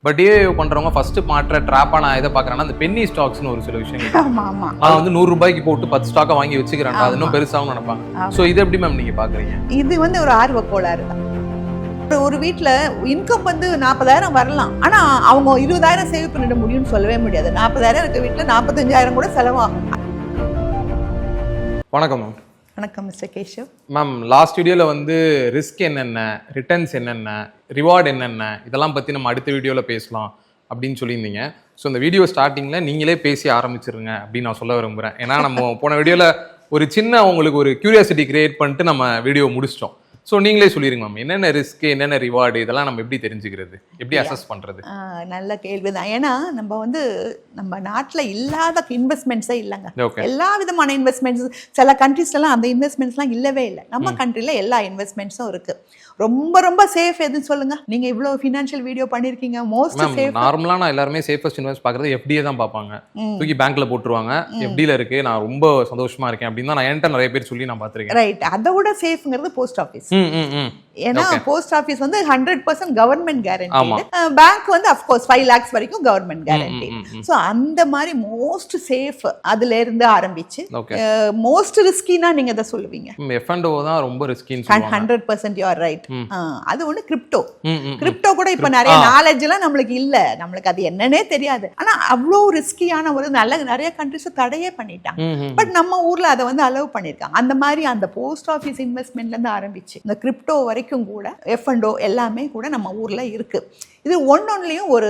But DIO பண்றவங்க first மாற்ற ட்ராப்பா நான் எதை பாக்குறேன்னா அந்த பென்னி ஸ்டாக்ஸ்னு ஒரு சில விஷயங்கள். ஆமா ஆமா. நான் வந்து 100 ரூபாய்க்கு போட்டு 10 ஸ்டாக்கை வாங்கி வச்சுக்கிறேன், அது இன்னும் பெருசாகவும் நினைப்பாங்க. ஸோ இது எப்படி மேம் நீங்க பாக்குறீங்க? இது வந்து ஒரு ஆர்வ கோளாறு தான். ஒரு வீட்டில் இன்கம் வந்து 40,000 வரலாம், ஆனா அவங்க 20,000 சேவ் பண்ணிட முடியும்னு சொல்லவே முடியாது. 40,000 இருக்க வீட்டில் 45,000 கூட செலவாகும். வணக்கம் மேம். வணக்கம் மிஸ்டர் கேஷவ். மேம், லாஸ்ட் வீடியோவில் வந்து ரிஸ்க் என்னென்ன, ரிட்டர்ன்ஸ் என்னென்ன, ரிவார்டு என்னென்ன, இதெல்லாம் பற்றி நம்ம அடுத்த வீடியோவில் பேசலாம் அப்படின்னு சொல்லியிருந்தீங்க. ஸோ இந்த வீடியோ ஸ்டார்டிங்கில் நீங்களே பேசி ஆரம்பிச்சிருங்க அப்படின்னு நான் சொல்ல விரும்புகிறேன். ஏன்னா நம்ம போன வீடியோவில் ஒரு சின்ன உங்களுக்கு ஒரு கியூரியாசிட்டி கிரியேட் பண்ணிட்டு நம்ம வீடியோ முடிச்சிட்டோம். ஸோ நீங்களே சொல்லிடுங்க மேம், என்னென்ன ரிஸ்க், என்னென்ன ரிவார்டு, இதெல்லாம் நம்ம எப்படி தெரிஞ்சுக்கிறது, எப்படி அசஸ் பண்ணுறது? நல்ல கேள்வி தான். ஏன்னா நம்ம நாட்டில் இல்லாத இன்வெஸ்ட்மெண்ட்ஸே இல்லைங்க. எல்லா விதமான இன்வெஸ்ட்மெண்ட்ஸ், சில கண்ட்ரீஸ்லாம் அந்த இன்வெஸ்ட்மெண்ட்ஸ்லாம் இல்லவே இல்லை. நம்ம கண்ட்ரியில் எல்லா இன்வெஸ்ட்மெண்ட்ஸும் இருக்குது. ரொம்ப ரொம்ப சேஃப் எதுன்னு சொல்லுங்க. நீங்க இவ்வளவு ஃபினான்ஷியல் வீடியோ பண்ணிருக்கீங்க. மோஸ்ட் சேஃப் நார்மலா நான் எல்லாருமே சேஃபஸ்ட் இன்வெஸ்ட் பார்க்கறது எஃப்டியே தான் பார்ப்பாங்க. தூக்கி பேங்க்ல போட்டுருவாங்க, எஃப்டில இருக்கு, நான் ரொம்ப சந்தோஷமா இருக்கேன் அப்படின்னு தான் நான் என்கிட்ட நிறைய பேர் சொல்லி நான் பார்த்திருக்கேன். ரைட். அதை விட சேஃப்ங்கிறது போஸ்ட் ஆஃபீஸ். ஏன்னா போஸ்ட் ஆஃபீஸ் வந்து 100% கவர்மெண்ட் கேரண்டி. பேங்க் வந்து அஃப்கோர்ஸ் 5 lakhs வரைக்கும் கவர்மெண்ட் கேரண்டி. ஸோ அந்த மாதிரி மோஸ்ட் சேஃப் அதுல இருந்து ஆரம்பிச்சு மோஸ்ட் ரிஸ்கினா நீங்க எதை சொல்லுவீங்க? F&O தான் ரொம்ப ரிஸ்கின்னு 100% யூ ஆர் ரைட். அது ஒண்ணு கிரிப்டோ. கிரிப்டோ கூட இப்ப நிறைய நாலேஜ் எல்லாம் நம்மளுக்கு இல்ல, நம்மளுக்கு அது என்னன்னே தெரியாது. ஆனா அவ்வளவு ரிஸ்கியான ஒரு நிறைய கண்ட்ரிஸ் தடையே பண்ணிட்டாங்க. பட் நம்ம ஊர்ல அதை வந்து அலோவ் பண்ணிருக்காங்க. அந்த மாதிரி அந்த போஸ்ட் ஆஃபீஸ் இன்வெஸ்ட்மெண்ட்ல இருந்து ஆரம்பிச்சு இந்த கிரிப்டோ வரைக்கும் கூட F&O எல்லாமே கூட நம்ம ஊர்ல இருக்கு. இது ஒன்னொன்னுலயும் ஒரு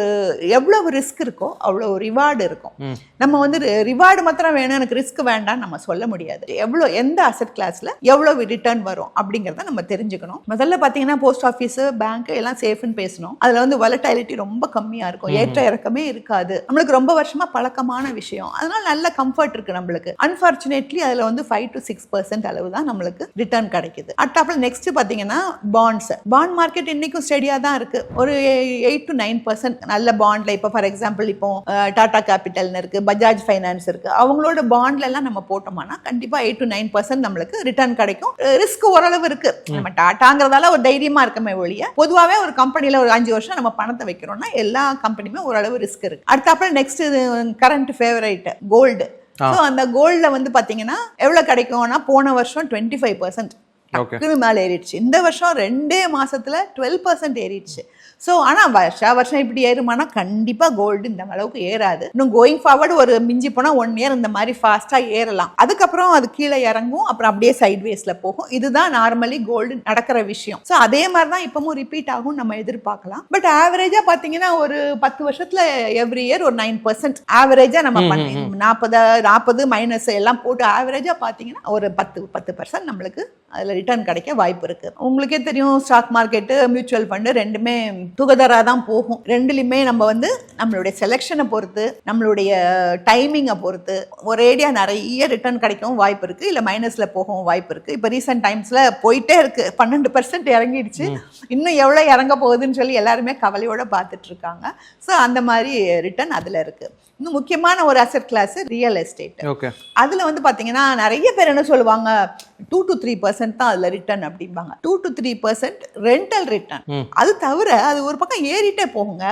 எவ்வளவு ரிஸ்க் இருக்கோ அவ்வளவு ரிவார்டு இருக்கும். நம்ம வந்து ரிவார்டு மாத்திரம் வேணும், எனக்கு ரிஸ்க் வேண்டாம் நம்ம சொல்ல முடியாது. எவ்வளவு எந்த அசெட் கிளாஸ்ல எவ்வளவு ரிட்டர்ன் வரும் அப்படிங்கறத நம்ம தெரிஞ்சுக்கணும். முதல்ல பாத்தீங்கன்னா போஸ்ட் ஆஃபீஸ், பேங்க் எல்லாம் சேஃப்னு பேசணும். அதுல வந்து வாலட்டிலிட்டி ரொம்ப கம்மியா இருக்கும், ஏற்ற இறக்கமே இருக்காது. நம்மளுக்கு ரொம்ப வருஷமா பழக்கமான விஷயம், அதனால நல்ல கம்ஃபர்ட் இருக்கு நம்மளுக்கு. அன்பார்ச்சுனேட்லி அதுல வந்து 5 to 6% அளவு தான் நம்மளுக்கு ரிட்டர்ன் கிடைக்குது. அட்டாப்ல நெக்ஸ்ட் பாத்தீங்கன்னா பாண்ட்ஸ். பாண்ட் மார்க்கெட் இன்னைக்கும் ஸ்டெடியா தான் இருக்கு. ஒரு 8 to 9% நல்ல பாண்ட்ல, இப்போ ஃபார் எக்ஸாம்பிள் இப்போ டாடா கேபிட்டல்னு இருக்கு, பஜாஜ் ஃபைனான்ஸ் இருக்கு, அவங்களோட பாண்ட்ல எல்லாம் நம்ம போட்டோம்னா கண்டிப்பா 8 to 9% நம்மளுக்கு ரிட்டர்ன் கிடைக்கும். ரிஸ்க் ஓரளவு இருக்கு. நம்ம டாட்டாங்கிறதால ஒரு தைரியமா இருக்கமே ஒழிய, பொதுவாகவே ஒரு கம்பெனில ஒரு 5 வருஷம் நம்ம பணத்தை வைக்கிறோம்னா எல்லா கம்பெனியுமே ஓரளவு ரிஸ்க் இருக்கு. அடுத்தாப்புல next current favourite gold. So அந்த கோல்ட்ல வந்து பாத்தீங்கன்னா எவ்வளவு கிடைக்கும்னா, போன வருஷம் 25% மேல ஏறிடுச்சு. இந்த வருஷம் 2 மாசத்துல 12% ஏறிடுச்சு. ஸோ ஆனால் வருஷம் இப்படி ஏறுமானா கண்டிப்பாக கோல்டு இந்த அளவுக்கு ஏறாது. இன்னும் கோயிங் ஃபார்வர்டு ஒரு மிஞ்சி போனால் 1 year இந்த மாதிரி ஃபாஸ்ட்டாக ஏறலாம். அதுக்கப்புறம் அது கீழே இறங்கும், அப்புறம் அப்படியே சைட்வேஸில் போகும். இதுதான் நார்மலி கோல்டு நடக்கிற விஷயம். ஸோ அதே மாதிரி தான் இப்பவும் ரிப்பீட் ஆகும் நம்ம எதிர்பார்க்கலாம். பட் ஆவரேஜாக பார்த்தீங்கன்னா ஒரு 10 வருஷத்துல எவ்ரி இயர் ஒரு 9% ஆவரேஜாக நம்ம பண்ணி 40 மைனஸ் எல்லாம் போட்டு ஆவரேஜாக பார்த்தீங்கன்னா ஒரு 10% நம்மளுக்கு அதில் ரிட்டர்ன் கிடைக்க வாய்ப்பு இருக்கு. உங்களுக்கே தெரியும், ஸ்டாக் மார்க்கெட்டு, மியூச்சுவல் ஃபண்டு ரெண்டுமே டுகெதரா தான் போகும். ரெண்டுலையுமே நம்ம வந்து நம்மளுடைய செலெக்ஷனை பொறுத்து, நம்மளுடைய டைமிங்கை பொறுத்து ஒரேடியா நிறைய ரிட்டர்ன் கிடைக்கவும் வாய்ப்பு இருக்கு, இல்லை மைனஸ்ல போகவும் வாய்ப்பு இருக்கு. இப்போ ரீசெண்ட் டைம்ஸ்ல போயிட்டே இருக்கு, 12% இறங்கிடுச்சு. இன்னும் எவ்வளோ இறங்க போகுதுன்னு சொல்லி எல்லாருமே கவலையோட பார்த்துட்டு இருக்காங்க. ஸோ அந்த மாதிரி ரிட்டர்ன் அதில் இருக்கு. இன்னும் முக்கியமான ஒரு அசெட் கிளாஸ் ரியல் எஸ்டேட். அதுல வந்து பாத்தீங்கன்னா நிறைய பேர் என்ன சொல்லுவாங்க, 2 to 3% தான் அதுல ரிட்டர்ன் அப்படிம்பாங்க. 2 to 3% ரெண்டல் ரிட்டர்ன். அது தவிர அது ஒரு பக்கம் ஏறிட்டே போகுங்க.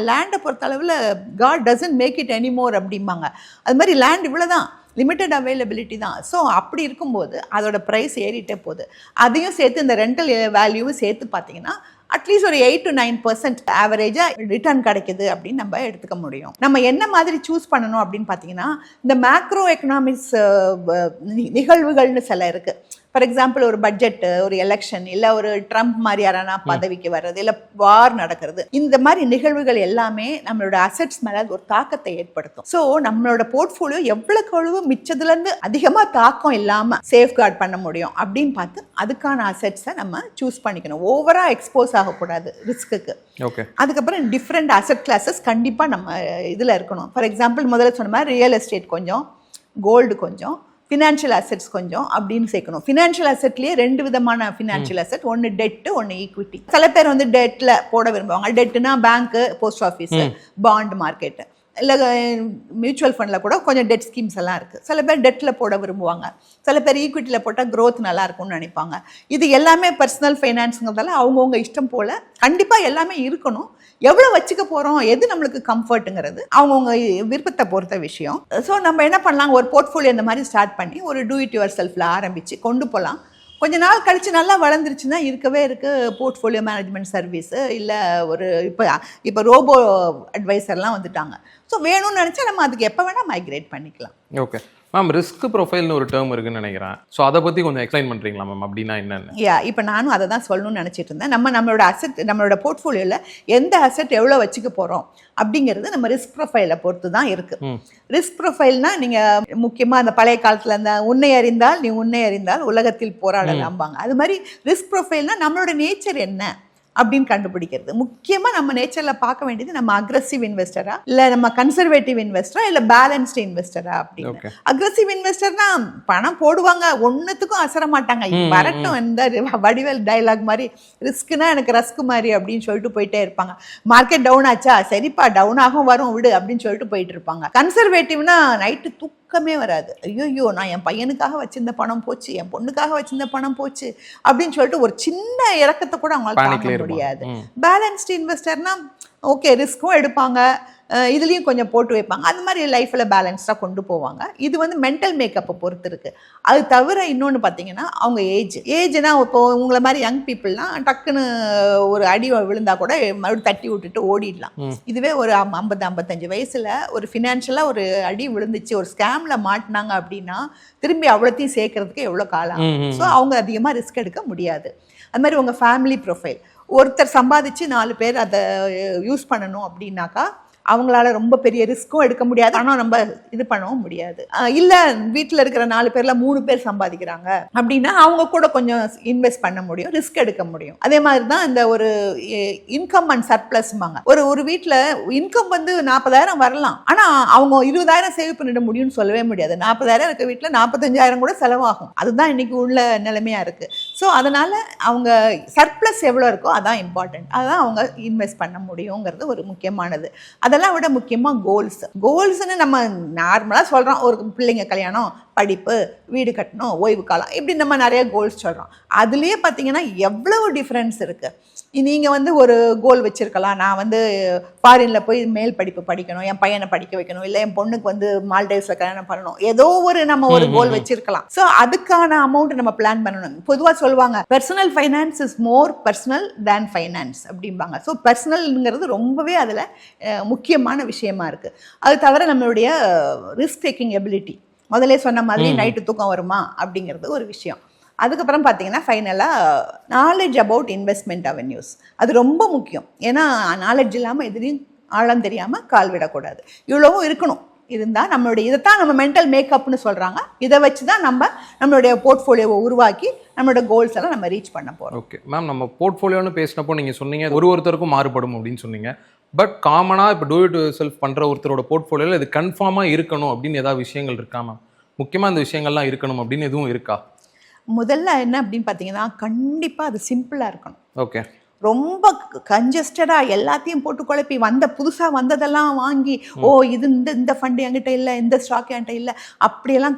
லேண்டை பொறுத்த அளவுல God doesn't make it anymore அப்படிம்பாங்க. அது மாதிரி லேண்ட் இவ்வளவுதான், லிமிட்டட் அவைலபிலிட்டி தான். ஸோ அப்படி இருக்கும்போது அதோட ப்ரைஸ் ஏறிட்டே போகுது. அதையும் சேர்த்து இந்த ரெண்டல் வேல்யூவும் சேர்த்து பார்த்தீங்கன்னா அட்லீஸ்ட் ஒரு 8 to 9% ஆவரேஜா ரிட்டர்ன் கிடைக்குது அப்படின்னு நம்ம எடுத்துக்க முடியும். நம்ம என்ன மாதிரி சூஸ் பண்ணணும் அப்படின்னு பார்த்தீங்கன்னா, இந்த மேக்ரோ எக்கனாமிக்ஸ் நிகழ்வுகள்னு சில இருக்கு. ஃபார் எக்ஸாம்பிள் ஒரு பட்ஜெட், ஒரு எலெக்ஷன், இல்லை ஒரு ட்ரம்ப் மாதிரி யாரானா பதவிக்கு வர்றது, இல்லை வார் நடக்கிறது, இந்த மாதிரி நிகழ்வுகள் எல்லாமே நம்மளோட அசெட்ஸ் மேலே ஒரு தாக்கத்தை ஏற்படுத்தும். ஸோ நம்மளோட போர்ட்ஃபோலியோ எவ்வளவு மிச்சத்துலேருந்து அதிகமாக தாக்கம் இல்லாமல் சேஃப்கார்ட் பண்ண முடியும் அப்படின்னு பார்த்து அதுக்கான அசெட்ஸை நம்ம சூஸ் பண்ணிக்கணும். ஓவரா எக்ஸ்போஸ் ஆகக்கூடாது ரிஸ்க்குக்கு. அதுக்கப்புறம் டிஃப்ரெண்ட் அசெட் கிளாஸஸ் கண்டிப்பாக நம்ம இதில் இருக்கணும். ஃபார் எக்ஸாம்பிள் முதல்ல சொன்ன மாதிரி ரியல் எஸ்டேட் கொஞ்சம், கோல்டு கொஞ்சம், ஃபினான்ஷியல் அசெட்ஸ் கொஞ்சம் அப்படின்னு சேர்க்கணும். ஃபினான்ஷியல் அசெட்லேயே 2 விதமான ஃபினான்ஷியல் அசெட், ஒன்று டெட்டு, ஒன்று ஈக்விட்டி. சில பேர் வந்து டெட்டில் போட விரும்புவாங்க. டெட்டுனா பேங்க்கு, போஸ்ட் ஆஃபீஸு, பாண்ட் மார்க்கெட்டு, இல்லை மியூச்சுவல் ஃபண்டில் கூட கொஞ்சம் டெட் ஸ்கீம்ஸ் எல்லாம் இருக்குது. சில பேர் டெட்டில் போட விரும்புவாங்க, சில பேர் ஈக்விட்டியில் போட்டால் க்ரோத் நல்லா இருக்கும்னு நினைப்பாங்க. இது எல்லாமே பர்சனல் ஃபைனான்ஸுங்கிறதால அவங்கவுங்க இஷ்டம் போல் கண்டிப்பாக எல்லாமே இருக்கணும். எவ்வளோ வச்சுக்க போகிறோம், எது நம்மளுக்கு கம்ஃபர்ட்டுங்கிறது அவங்கவுங்க விருப்பத்தை பொறுத்த விஷயம். ஸோ நம்ம என்ன பண்ணலாம், ஒரு போர்ட்ஃபோலியோ இந்த மாதிரி ஸ்டார்ட் பண்ணி ஒரு டூ இட் யுவர் செல்ஃபில் ஆரம்பித்து கொண்டு போகலாம். கொஞ்ச நாள் கழிச்சு நல்லா வளர்ந்துருச்சுன்னா இருக்கவே இருக்கு போர்ட்ஃபோலியோ மேனேஜ்மெண்ட் சர்வீஸு, இல்லை ஒரு இப்போ ரோபோ அட்வைசர்லாம் வந்துட்டாங்க. ஸோ வேணும்னு நினச்சா நம்ம அதுக்கு எப்போ வேணால் மைக்ரேட் பண்ணிக்கலாம். ஓகே மேம், ரிஸ்க் ப்ரொஃபைல்னு ஒரு டேர்ம் இருக்குன்னு நினைக்கிறேன். ஸோ அதை பற்றி கொஞ்சம் எக்ஸ்பிளைன் பண்ணுறீங்களா மேம்? அப்படின்னா என்னென்ன? இப்போ நானும் அதை தான் சொல்லணும்னு நினச்சிட்டு இருந்தேன். நம்மளோட அசெட், நம்மளோட போர்ட்ஃபோலியோவில் எந்த அசெட் எவ்வளோ வச்சுக்க போகிறோம் அப்படிங்கிறது நம்ம ரிஸ்க் ப்ரொஃபைலை பொறுத்து தான் இருக்குது. ரிஸ்க் ப்ரொஃபைல்னா நீங்கள் முக்கியமாக அந்த பழைய காலத்தில் அந்த உன்னை அறிந்தால் உலகத்தில் போராடலாம்பாங்க. அது மாதிரி ரிஸ்க் ப்ரொஃபைல்னா நம்மளோட நேச்சர் என்ன அப்படின்னு கண்டுபிடிக்கிறது. முக்கியமாக நம்ம நேச்சரில் பார்க்க வேண்டியது நம்ம அக்ரெசிவ் இன்வெஸ்டரா, இல்லை நம்ம கன்சர்வேட்டிவ் இன்வெஸ்டரா, இல்லை பேலன்ஸ்டு இன்வெஸ்டரா அப்படின்னு. அக்ரெசிவ் இன்வெஸ்டர்னா பணம் போடுவாங்க, ஒன்றுத்துக்கும் அசர மாட்டாங்க. வரட்டும், இந்த வடிவேல் டைலாக் மாதிரி ரிஸ்க்குனா எனக்கு ரஸ்க் மாதிரி அப்படின்னு சொல்லிட்டு போயிட்டே இருப்பாங்க. மார்க்கெட் டவுன் ஆச்சா, சரிப்பா டவுன் ஆகும் வரும் விடு அப்படின்னு சொல்லிட்டு போயிட்டு இருப்பாங்க. கன்சர்வேட்டிவ்னா நைட்டு தூக்கமே வராது. ஐயோ நான் என் பையனுக்காக வச்சிருந்த பணம் போச்சு, என் பொண்ணுக்காக வச்சிருந்த பணம் போச்சு அப்படின்னு சொல்லிட்டு ஒரு சின்ன இறக்கத்தை கூட அவங்களால தாங்க முடியாது. பேலன்ஸ்டு இன்வெஸ்டர்னா ஓகே ரிஸ்க்கும் எடுப்பாங்க, இதுலேயும் கொஞ்சம் போட்டு வைப்பாங்க. அந்த மாதிரி லைஃப்பில் பேலன்ஸ்டாக கொண்டு போவாங்க. இது வந்து மென்டல் மேக்கப்பை பொறுத்து இருக்குது. அது தவிர இன்னொன்று பார்த்தீங்கன்னா அவங்க ஏஜ்னா இப்போ உங்களை மாதிரி யங் பீப்புளெலாம் டக்குன்னு ஒரு அடி விழுந்தா கூட மறுபடியும் தட்டி விட்டுட்டு ஓடிடலாம். இதுவே ஒரு 50-55 வயசில் ஒரு ஃபினான்ஷியலாக ஒரு அடி விழுந்துச்சு, ஒரு ஸ்கேமில் மாட்டினாங்க அப்படின்னா திரும்பி அவ்வளோத்தையும் சேர்க்கறதுக்கு எவ்வளோ காலம். ஸோ அவங்க அதிகமாக ரிஸ்க் எடுக்க முடியாது. அது மாதிரி உங்கள் ஃபேமிலி ப்ரொஃபைல், ஒருத்தர் சம்பாதிச்சு 4 பேர் அதை யூஸ் பண்ணணும் அப்படின்னாக்கா அவங்களால ரொம்ப பெரிய ரிஸ்க்கும் எடுக்க முடியாது, ஆனால் நம்ம இது பண்ணவும் முடியாது. இல்லை வீட்டில் இருக்கிற 4 பேரில் 3 பேர் சம்பாதிக்கிறாங்க அப்படின்னா அவங்க கூட கொஞ்சம் இன்வெஸ்ட் பண்ண முடியும், ரிஸ்க் எடுக்க முடியும். அதே மாதிரி தான் இந்த ஒரு இன்கம் அண்ட் சர்ப்ளஸ்மாங்க. ஒரு வீட்டில் இன்கம் வந்து 40,000 வரலாம், ஆனால் அவங்க 20,000 சேவ் பண்ணிட முடியும்னு சொல்லவே முடியாது. 40,000 இருக்க வீட்டில் 45,000 கூட செலவாகும். அதுதான் இன்னைக்கு உள்ள நிலைமையாக இருக்குது. ஸோ அதனால் அவங்க சர்ப்ளஸ் எவ்வளோ இருக்கோ அதான் இம்பார்ட்டன்ட், அதான் அவங்க இன்வெஸ்ட் பண்ண முடியுங்கிறது ஒரு முக்கியமானது. அதெல்லாம் விட முக்கியமாக கோல்ஸ்ன்னு நம்ம நார்மலாக சொல்கிறோம், ஒரு பிள்ளைங்க கல்யாணம், படிப்பு, வீடு கட்டணும், ஓய்வு காலம், இப்படி நம்ம நிறைய கோல்ஸ் சொல்கிறோம். அதுலேயே பார்த்தீங்கன்னா எவ்வளவு டிஃப்ரென்ஸ் இருக்குது. நீங்கள் வந்து ஒரு கோல் வச்சுருக்கலாம், நான் வந்து ஃபாரினில் போய் மேல் படிப்பு படிக்கணும், என் பையனை படிக்க வைக்கணும், இல்லை என் பொண்ணுக்கு வந்து மால்டைவ்ஸில் கல்யாணம் பண்ணணும், ஏதோ நம்ம ஒரு கோல் வச்சுருக்கலாம். ஸோ அதுக்கான அமௌண்ட் நம்ம பிளான் பண்ணணும். பொதுவாக சொல்லுவாங்க personal finance is more personal than finance அப்படிம்பாங்க. ஸோ பர்சனல்ங்கிறது ரொம்பவே அதில் முக்கியமான விஷயமா இருக்குது. அது தவிர நம்மளுடைய ரிஸ்க் டேக்கிங் எபிலிட்டி, முதலே சொன்ன மாதிரி நைட்டு தூக்கம் வருமா அப்படிங்கிறது ஒரு விஷயம். அதுக்கப்புறம் பார்த்தீங்கன்னா ஃபைனலாக நாலேஜ் அபவுட் இன்வெஸ்ட்மெண்ட் அவென்யூஸ், அது ரொம்ப முக்கியம். ஏன்னா நாலேஜ் இல்லாமல் எதுலேயும் ஆழம் தெரியாமல் கால் விடக்கூடாது. இவ்வளவும் இருக்கணும். இருந்தால் நம்மளுடைய இதைத்தான் நம்ம மென்டல் மேக்கப்னு சொல்கிறாங்க. இதை வச்சு தான் நம்மளுடைய போர்ட்ஃபோலியோவை உருவாக்கி நம்மளோட கோல்ஸ் எல்லாம் நம்ம ரீச் பண்ண போகிறோம். ஓகே மேம், நம்ம போர்ட்ஃபோலியோன்னு பேசினப்போ நீங்கள் சொன்னீங்க ஒருத்தருக்கும் மாறுபடும் அப்படின்னு சொன்னீங்க. பட் காமனாக இப்போ டூ இட் செல்ஃப் பண்ணுற ஒருத்தரோட போர்ட்ஃபோலியோவில் இது கன்ஃபார்மாக இருக்கணும் அப்படின்னு ஏதாவது விஷயங்கள் இருக்கா மேம்? முக்கியமாக இந்த விஷயங்கள்லாம் இருக்கணும் அப்படின்னு எதுவும் இருக்கா? முதல்ல என்ன அப்படின்னு பார்த்தீங்கன்னா கண்டிப்பாக அது சிம்பிளாக இருக்கணும். ஓகே, ரொம்ப கன்ஜஸ்டடாக எல்லாத்தையும் போட்டு குழப்பி புதுசாக வந்ததெல்லாம் வாங்கி இது இந்த ஃபண்டு என்கிட்ட இல்லை, இந்த ஸ்டாக் என்கிட்ட இல்லை, அப்படியெல்லாம்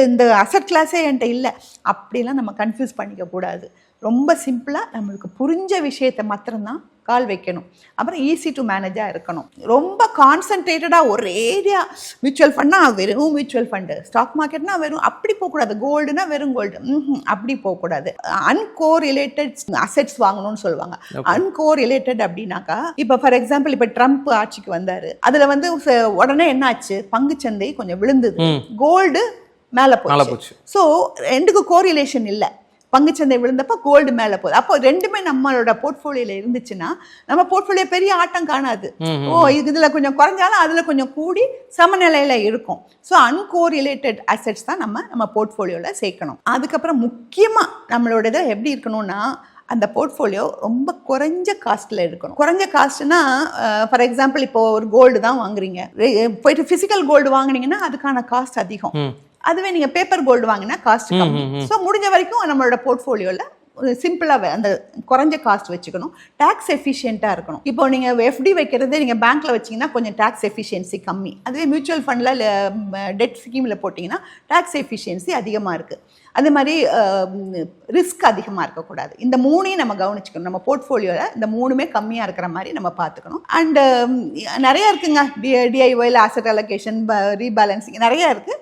இந்த அசட் கிளாஸே என்கிட்ட இல்லை, அப்படியெல்லாம் நம்ம கன்ஃபியூஸ் பண்ணிக்க கூடாது. ரொம்ப சிம்பிளாக நம்மளுக்கு புரிஞ்ச விஷயத்தை மாத்திரம்தான் கால் வைக்கணும். அப்புறம் ஈஸி டு மேனேஜாக இருக்கணும். ரொம்ப கான்சன்ட்ரேட்டடாக ஒரு ஏரியா மியூச்சுவல் ஃபண்ட்னா வெறும் மியூச்சுவல் ஃபண்டு, ஸ்டாக் மார்க்கெட்னா வெறும் அப்படி போகக்கூடாது, கோல்டுனா வெறும் கோல்டு அப்படி போகக்கூடாது. அன்கோரிலேட்டட் அசெட்ஸ் வாங்கணும்னு சொல்லுவாங்க. அன்கோரிலேட்டட் அப்படின்னாக்கா இப்போ ஃபார் எக்ஸாம்பிள் இப்போ ட்ரம்ப் ஆட்சிக்கு வந்தார், அதில் வந்து உடனே என்ன ஆச்சு, பங்குச்சந்தை கொஞ்சம் விழுந்தது, கோல்டு மேலே போச்சு. ஸோ ரெண்டுக்கு கோரிலேஷன் இல்லை. பங்குச்சந்தை விழுந்தப்ப கோல்டு மேலே போகுது. அப்போ ரெண்டுமே நம்மளோட போர்ட்ஃபோலியோல இருந்துச்சுன்னா நம்ம போர்ட்ஃபோலியோ பெரிய ஆட்டம் காணாது. இதுல கொஞ்சம் குறைஞ்சாலும் அதுல கொஞ்சம் கூடி சமநிலையில இருக்கும். ஸோ அன்கோரிலேட்டட் அசெட்ஸ் தான் நம்ம போர்ட்ஃபோலியோல சேர்க்கணும். அதுக்கப்புறம் முக்கியமா நம்மளோட இதை எப்படி இருக்கணும்னா அந்த போர்ட்ஃபோலியோ ரொம்ப குறைஞ்ச காஸ்ட்டில் இருக்கணும். குறைஞ்ச காஸ்ட்னா ஃபார் எக்ஸாம்பிள் இப்போ ஒரு கோல்டு தான் வாங்குறீங்க, போயிட்டு ஃபிசிக்கல் கோல்டு வாங்குனீங்கன்னா அதுக்கான காஸ்ட் அதிகம். அதுவே நீங்கள் பேப்பர் கோல்டு வாங்கினா காஸ்ட் கம்மி. ஸோ முடிஞ்ச வரைக்கும் நம்மளோட போர்ட்ஃபோலியோவில் ஒரு சிம்பிளாக அந்த குறைஞ்ச காஸ்ட் வச்சுக்கணும். டேக்ஸ் எஃபிஷியண்ட்டாக இருக்கணும். இப்போ நீங்கள் எஃப்டி வைக்கிறதே நீங்கள் பேங்க்கில் வச்சிங்கன்னா கொஞ்சம் டேக்ஸ் எஃபிஷியன்சி கம்மி. அதுவே மியூச்சுவல் ஃபண்டில் டெட் ஸ்கீமில் போட்டிங்கன்னா டேக்ஸ் எஃபிஷியன்சி அதிகமாக இருக்குது. அதே மாதிரி ரிஸ்க் அதிகமாக இருக்கக்கூடாது. இந்த 3ஐயும் நம்ம கவனிச்சுக்கணும். நம்ம போர்ட்ஃபோலியோவில் இந்த 3மே கம்மியாக இருக்கிற மாதிரி நம்ம பார்த்துக்கணும். அண்டு நிறைய இருக்குங்க, டிஐஒயில் ஆசெட் அலோகேஷன், ரீபேலன்சிங் நிறைய இருக்குது.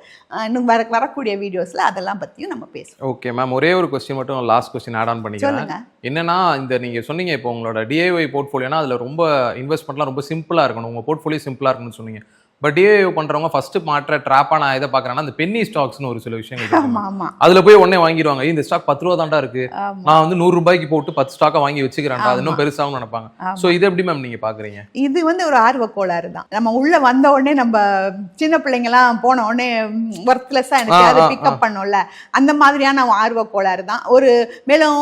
இன்னும் வரக்கூடிய வீடியோஸில் அதெல்லாம் பற்றியும் நம்ம பேசுவோம். ஓகே மேம், ஒரே ஒரு கொஸ்டின் மட்டும் லாஸ்ட் கொஸ்டின் ஆட் ஆன் பண்ணிக்கிறேன். என்னன்னா, இந்த நீங்கள் சொன்னீங்க இப்போ உங்களோட டிஐஒய் போர்ட்ஃபோலியோனா அதில் ரொம்ப இன்வெஸ்ட்மெண்ட்லாம் ரொம்ப சிம்பிளாக இருக்கணும், உங்கள் போர்ட்ஃபோலியோ சிம்பிளாக இருக்கணும்னு சொன்னீங்க. பட் டிஐஓ பண்றவங்க ஃபர்ஸ்ட் மாற்ற ட்ராப்பா நான் எதை பாக்குறேன்னா, அந்த பென்னி ஸ்டாக்ஸ்னு ஒரு சில விஷயங்கள் அதுல போய் உடனே வாங்கிடுவாங்க. இந்த ஸ்டாக் 10 ரூபா தான்டா இருக்கு, நான் வந்து 100 ரூபாய்க்கு போட்டு 10 ஸ்டாக்கா வாங்கி வச்சுக்கிறேன், அது இன்னும் பெருசாவும் நினைப்பாங்க. சோ இது எப்படி மேம் நீங்க பாக்குறீங்க? இது வந்து ஒரு ஆர்வ கோளாறு தான். நம்ம உள்ள வந்த உடனே நம்ம சின்ன பிள்ளைங்க எல்லாம் போன உடனே ஒர்த்லெஸ்ஸா எனக்கு அதை பிக்கப் பண்ணோம்ல, அந்த மாதிரியான ஆர்வ கோளாறு தான். ஒரு மேலும்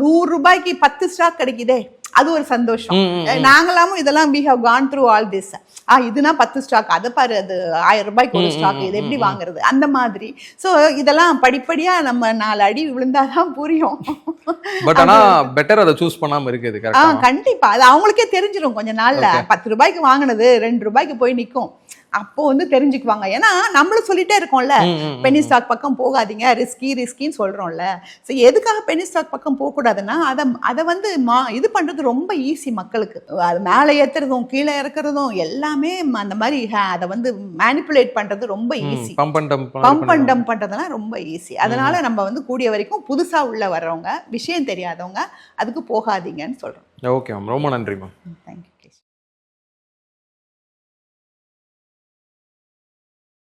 100 ரூபாய்க்கு 10 ஸ்டாக் கிடைக்குதே, அது ஒரு சந்தோஷம். நாங்களாமும் இதெல்லாம் we have gone through all this. இதுனா 10 ஸ்டாக், அதை பாரு, அது 1000 ரூபாய்க்கு ஒரு ஸ்டாக், இது எப்படி வாங்குறது, அந்த மாதிரி. ஸோ இதெல்லாம் படிப்படியா நம்ம 4 அடி விழுந்தாதான் புரியும். பட் ஆனா பெட்டர் அதை சூஸ் பண்ணாம இருக்குது. கண்டிப்பா அது அவங்களுக்கே தெரிஞ்சிடும் கொஞ்ச நாள்ல. 10 ரூபாய்க்கு வாங்கினது 2 ரூபாய்க்கு போய் நிற்கும், அப்போ வந்து தெரிஞ்சுக்குவாங்க. ஏன்னா நம்மளும் சொல்லிட்டே இருக்கோம்ல, பெனி ஸ்டாக் பக்கம் போகாதீங்க, ரிஸ்கின்னு சொல்றோம்ல. ஸோ எதுக்காக பெனி ஸ்டாக் பக்கம் போகக்கூடாதுன்னா, அதை வந்து இது பண்றது ரொம்ப ஈஸி மக்களுக்கு. அது மேலே ஏத்துறதும் கீழே இறக்குறதும் எல்லாமே அந்த மாதிரி அதை வந்து மேனிப்புலேட் பண்றது ரொம்ப ஈஸி. பம்ப் அண்ட் டம்ப் பண்றதுலாம் ரொம்ப ஈஸி. அதனால நம்ம வந்து கூடிய வரைக்கும் புதுசா உள்ள வர்றவங்க, விஷயம் தெரியாதவங்க அதுக்கு போகாதீங்கன்னு சொல்றோம். ஓகே மேம், ரொம்ப நன்றி மேம். தேங்க்யூ.